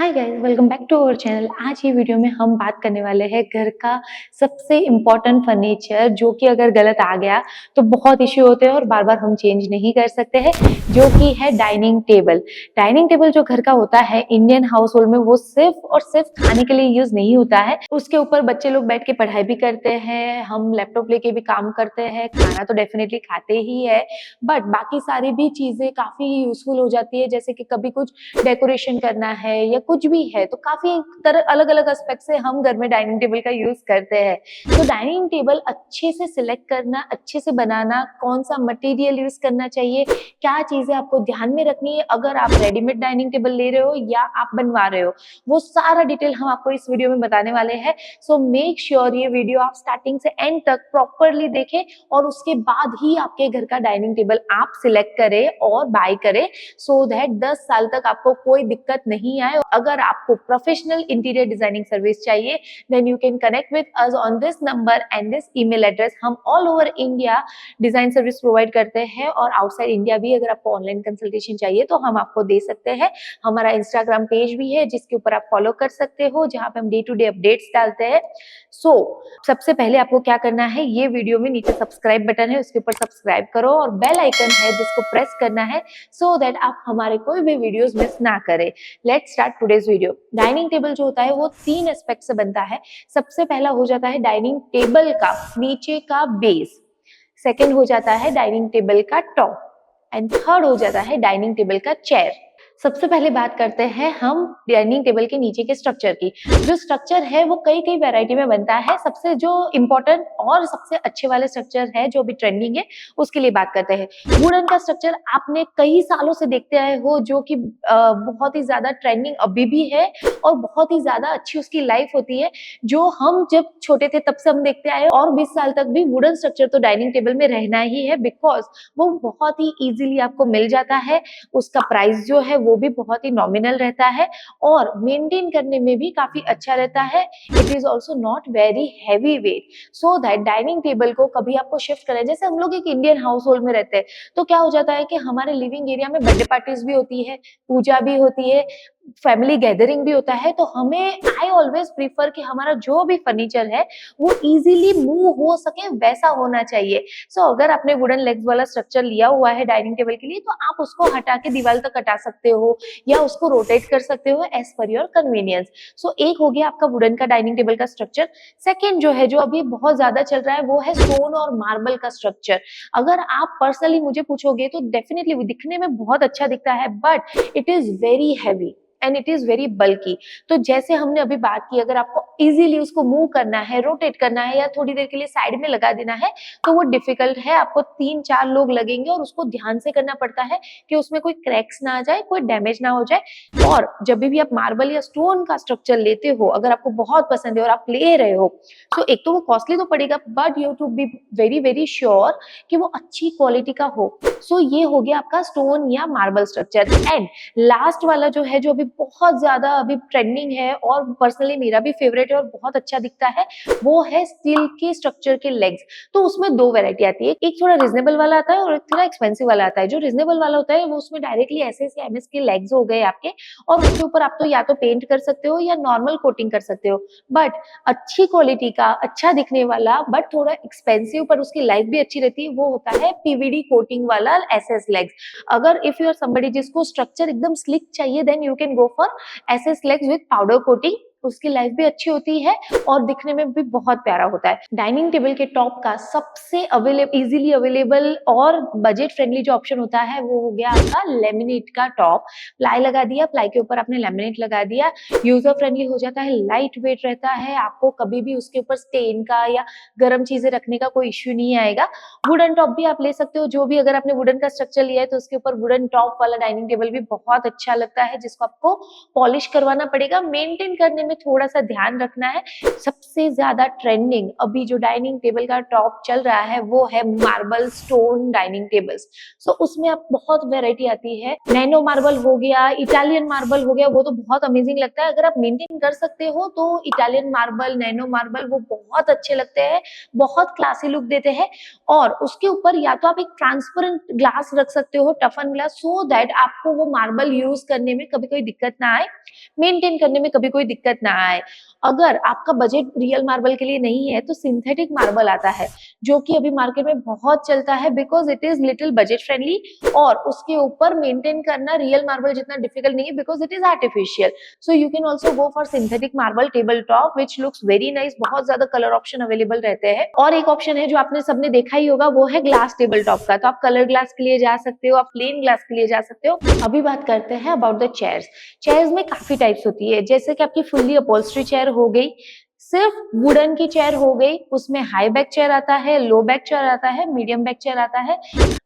Hi guys, welcome back to our channel. आज ये video में हम बात करने वाले हैं घर का सबसे इम्पोर्टेंट फर्नीचर जो कि अगर गलत आ गया तो बहुत इश्यू होते हैं और बार बार हम चेंज नहीं कर सकते हैं, जो कि है डाइनिंग टेबल। डाइनिंग टेबल जो घर का होता है इंडियन हाउस होल्ड में, वो सिर्फ और सिर्फ खाने के लिए यूज नहीं होता है। उसके ऊपर बच्चे लोग बैठ के पढ़ाई भी करते हैं, हम लैपटॉप लेके भी काम करते हैं, खाना तो डेफिनेटली खाते ही है, बट बाकी सारी भी चीजें काफी यूजफुल हो जाती है। जैसे कि कभी कुछ डेकोरेशन करना है या कुछ भी है, तो काफी तरह अलग अलग एस्पेक्ट से हम घर में डाइनिंग टेबल का यूज करते हैं। तो डाइनिंग टेबल अच्छे से सिलेक्ट करना, अच्छे से बनाना, कौन सा मटेरियल यूज करना चाहिए, क्या चीजें आपको ध्यान में रखनी है अगर आप रेडीमेड डाइनिंग टेबल ले रहे हो या आप बनवा रहे हो, वो सारा डिटेल हम आपको इस वीडियो में बताने वाले हैं। सो मेक श्योर ये वीडियो आप स्टार्टिंग से एंड तक प्रॉपरली देखें और उसके बाद ही आपके घर का डाइनिंग टेबल आप सिलेक्ट करें और बाय करें, सो दैट 10 साल तक आपको कोई दिक्कत नहीं आए। अगर आपको प्रोफेशनल इंटीरियर डिजाइनिंग सर्विस चाहिए, then you can connect with us on this number and this email address. हम all over India design service provide करते हैं और आउटसाइड इंडिया भी अगर आपको ऑनलाइन कंसल्टेशन चाहिए तो हम आपको दे सकते हैं। हमारा इंस्टाग्राम पेज भी है जिसके ऊपर आप फॉलो कर सकते हो, जहां पे हम डे टू डे अपडेट्स डालते हैं। सबसे पहले आपको क्या करना है, ये वीडियो में नीचे सब्सक्राइब बटन है, उसके ऊपर सब्सक्राइब करो और बेल आइकन है जिसको प्रेस करना है, सो दैट आप हमारे कोई भी वीडियोस मिस ना करें। Let's start today's video. Dining table जो होता है वो 3 एस्पेक्ट से बनता है। सबसे पहला हो जाता है डाइनिंग टेबल का नीचे का बेस, सेकंड हो जाता है डाइनिंग टेबल का टॉप एंड थर्ड हो जाता है डाइनिंग टेबल का चेयर। सबसे पहले बात करते हैं हम डाइनिंग टेबल के नीचे के स्ट्रक्चर की। जो स्ट्रक्चर है वो कई कई वैरायटी में बनता है। सबसे जो इम्पोर्टेंट और सबसे अच्छे वाले स्ट्रक्चर है जो अभी ट्रेंडिंग है, उसके लिए बात करते हैं। वुडन का स्ट्रक्चर आपने कई सालों से देखते आए हो, जो कि बहुत ही ज्यादा ट्रेंडिंग अभी भी है और बहुत ही ज्यादा अच्छी उसकी लाइफ होती है। जो हम जब छोटे थे तब से हम देखते आए और 20 साल तक भी वुडन स्ट्रक्चर तो डाइनिंग टेबल में रहना ही है, बिकॉज वो बहुत ही इजीली आपको मिल जाता है। उसका प्राइस जो है वो भी बहुत ही नॉमिनल रहता है और मेंटेन करने में भी काफी अच्छा रहता है। It is also not very heavy weight, so that dining table को कभी आपको शिफ्ट करें, जैसे हम लोग एक इंडियन हाउस होल्ड में रहते हैं, तो क्या हो जाता है कि हमारे लिविंग एरिया में बर्थडे पार्टीज भी होती है, पूजा भी होती है, फैमिली गैदरिंग भी होता है, तो हमें आई ऑलवेज प्रीफर कि हमारा जो भी फर्नीचर है वो इजीली मूव हो सके वैसा होना चाहिए। अगर आपने वुडन लेग्स वाला स्ट्रक्चर लिया हुआ है डाइनिंग टेबल के लिए, तो आप उसको हटा के दीवार तक हटा सकते हो या उसको रोटेट कर सकते हो एज पर योर कन्वीनियंस। एक हो गया आपका वुडन का डाइनिंग टेबल का स्ट्रक्चर। सेकेंड जो है, जो अभी बहुत ज्यादा चल रहा है, वो है स्टोन और मार्बल का स्ट्रक्चर। अगर आप पर्सनली मुझे पूछोगे तो डेफिनेटली दिखने में बहुत अच्छा दिखता है, but it is very heavy and it is very बल्की। तो जैसे हमने अभी बात की, अगर आपको इजीली उसको मूव करना है, रोटेट करना है या थोड़ी देर के लिए साइड में लगा देना है, तो वो डिफिकल्ट है। आपको 3-4 लोग लगेंगे और उसको ध्यान से करना पड़ता है कि उसमें कोई क्रैक्स ना आ जाए, कोई डैमेज ना हो जाए। और जब भी आप मार्बल या स्टोन का स्ट्रक्चर लेते हो, अगर आपको बहुत पसंद है और आप ले रहे हो, तो एक तो वो कॉस्टली तो पड़ेगा, but you to be very very sure कि वो अच्छी क्वालिटी का हो। ये हो गया आपका स्टोन या मार्बल स्ट्रक्चर। एंड लास्ट वाला जो है, जो अभी बहुत ज्यादा अभी ट्रेंडिंग है और पर्सनली मेरा भी फेवरेट है और बहुत अच्छा दिखता है, वो है स्टील के स्ट्रक्चर के लेग्स। तो उसमें 2 वैरायटी आती है, एक थोड़ा रिजनेबल वाला आता है और एक थोड़ा एक्सपेंसिव वाला आता है। जो रिजनेबल वाला होता है वो उसमें डायरेक्टली ऐसे ऐसे एमएस के लेग्स हो गए आपके, और उसके ऊपर आप तो या तो पेंट कर सकते हो या नॉर्मल कोटिंग कर सकते हो। बट अच्छी क्वालिटी का, अच्छा दिखने वाला, बट थोड़ा एक्सपेंसिव पर उसकी लाइफ भी अच्छी रहती है, वो होता है पीवीडी कोटिंग वाला एसएस लेग्स। अगर इफ यू आर समबडी जिसको स्ट्रक्चर एकदम स्लिक चाहिए, then you can go for SS legs with powder coating. उसकी लाइफ भी अच्छी होती है और दिखने में भी बहुत प्यारा होता है। डाइनिंग टेबल के टॉप का सबसे इजीली अवेलेबल और बजट फ्रेंडली जो ऑप्शन होता है, वो हो गया आपका लेमिनेट का टॉप। प्लाई लगा दिया, प्लाई के ऊपर आपने लेमिनेट लगा दिया, यूजर फ्रेंडली हो जाता है, लाइट वेट रहता है, आपको कभी भी उसके ऊपर स्टेन का या गर्म चीजें रखने का कोई इश्यू नहीं आएगा। वुडन टॉप भी आप ले सकते हो, जो भी अगर आपने वुडन का स्ट्रक्चर लिया है तो उसके ऊपर वुडन टॉप वाला डाइनिंग टेबल भी बहुत अच्छा लगता है, जिसको आपको पॉलिश करवाना पड़ेगा। मेंटेन करने में हमें थोड़ा सा ध्यान रखना है। सबसे ज्यादा ट्रेंडिंग अभी जो डाइनिंग टेबल का टॉप चल रहा है वो है मार्बल स्टोन डाइनिंग टेबल्स। सो उसमें अब बहुत वेराइटी आती है, नैनो मार्बल हो गया, इटालियन मार्बल हो गया, वो तो बहुत अमेजिंग लगता है। अगर आप मेंटेन कर सकते हो तो इटालियन मार्बल, नैनो मार्बल वो बहुत अच्छे लगते हैं, बहुत क्लासी लुक देते हैं। और उसके ऊपर या तो आप एक ट्रांसपेरेंट ग्लास रख सकते हो, टफन ग्लास, सो दैट आपको वो मार्बल यूज करने में कभी कोई दिक्कत ना आए, मेंटेन करने में कभी कोई दिक्कत ना आए। अगर आपका बजट रियल मार्बल के लिए नहीं है तो सिंथेटिक मार्बल आता है जो कि अभी मार्केट में बहुत चलता है, because it is little budget friendly और उसके ऊपर मेंटेन करना रियल मार्बल जितना डिफिकल्ट नहीं है, because it is artificial. So you can also go for synthetic marble table top which looks very nice. बहुत ज्यादा कलर ऑप्शन अवेलेबल रहते हैं। और एक ऑप्शन है जो आपने सबने देखा ही होगा, वो है ग्लास टेबल टॉप का। तो आप कलर ग्लास के लिए जा सकते हो, आप प्लेन ग्लास के लिए जा सकते हो। अभी बात करते हैं अबाउट द चेयर्स। चेयर्स में काफी टाइप्स होती है, जैसे कि आपकी फुल्ली अपॉल्स्ट्री चेयर हो गई, सिर्फ वुडन की चेयर हो गई, उसमें हाई बैक चेयर आता है, लो बैक चेयर आता है, मीडियम बैक चेयर आता है।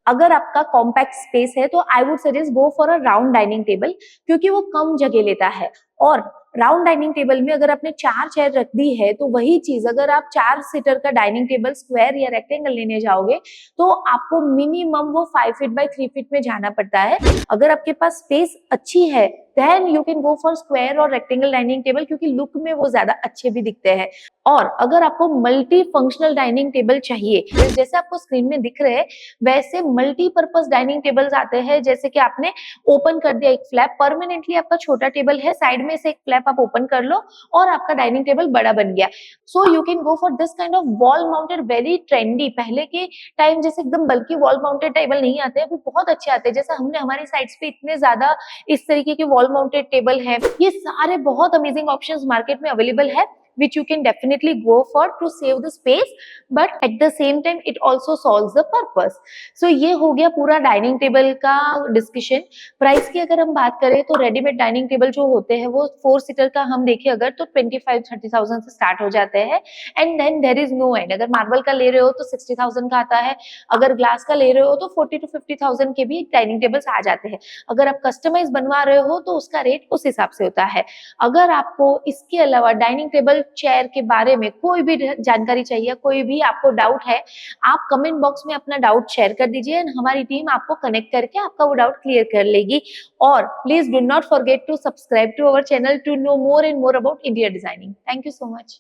अगर आपका कॉम्पैक्ट स्पेस है तो I would suggest go for a round dining table, क्योंकि वो कम जगह लेता है। और राउंड डाइनिंग टेबल में अगर आपने 4 चेयर रख दी है तो वही चीज अगर आप 4 सीटर का डाइनिंग टेबल स्क्वायर या रेक्टेंगल लेने जाओगे तो आपको मिनिमम वो 5 फीट बाय 3 फीट में जाना पड़ता है। अगर आपके पास स्पेस अच्छी है then you can go for square और रेक्टेंगल डाइनिंग टेबल, क्योंकि लुक में वो ज्यादा अच्छे भी दिखते हैं। और अगर आपको मल्टी फंक्शनल डाइनिंग टेबल चाहिए, जैसे आपको स्क्रीन में दिख रहे हैं वैसे मल्टीपर्पज डाइनिंग टेबल्स आते हैं। जैसे कि आपने ओपन कर दिया एक फ्लैप, परमानेंटली आपका छोटा टेबल है, साइड में से एक फ्लैप आप ओपन कर लो और आपका डाइनिंग टेबल बड़ा बन गया। So you can go for this kind of wall mounted, very trendy. पहले के टाइम जैसे एकदम बल्कि वॉल माउंटेड टेबल नहीं आते हैं, वो बहुत अच्छे आते हैं। जैसे हमने हमारी साइड्स पे इतने ज्यादा इस तरीके के वॉल माउंटेड टेबल है, ये सारे बहुत अमेजिंग ऑप्शंस मार्केट में अवेलेबल है, which you can definitely go for to save the space, but at the same time it also solves the purpose. So ये हो गया पूरा डाइनिंग टेबल का डिस्कशन। प्राइस की अगर हम बात करें तो रेडीमेड डाइनिंग टेबल जो होते हैं वो 4 सीटर का हम देखें अगर तो 25-30,000 से स्टार्ट हो जाते हैं, and then there is no end. अगर मार्बल का ले रहे हो तो 60,000 का आता है, अगर ग्लास का ले रहे हो तो 40-50,000 के भी डाइनिंग टेबल्स आ जाते हैं। अगर आप कस्टमाइज बनवा रहे हो तो उसका रेट उस हिसाब से होता है। अगर आपको इसके अलावा डाइनिंग टेबल चेयर के बारे में कोई भी जानकारी चाहिए, कोई भी आपको डाउट है, आप कमेंट बॉक्स में अपना डाउट शेयर कर दीजिए, हमारी टीम आपको कनेक्ट करके आपका वो डाउट क्लियर कर लेगी। और please do not forget to subscribe to our channel to know more and more about interior designing. Thank you so much.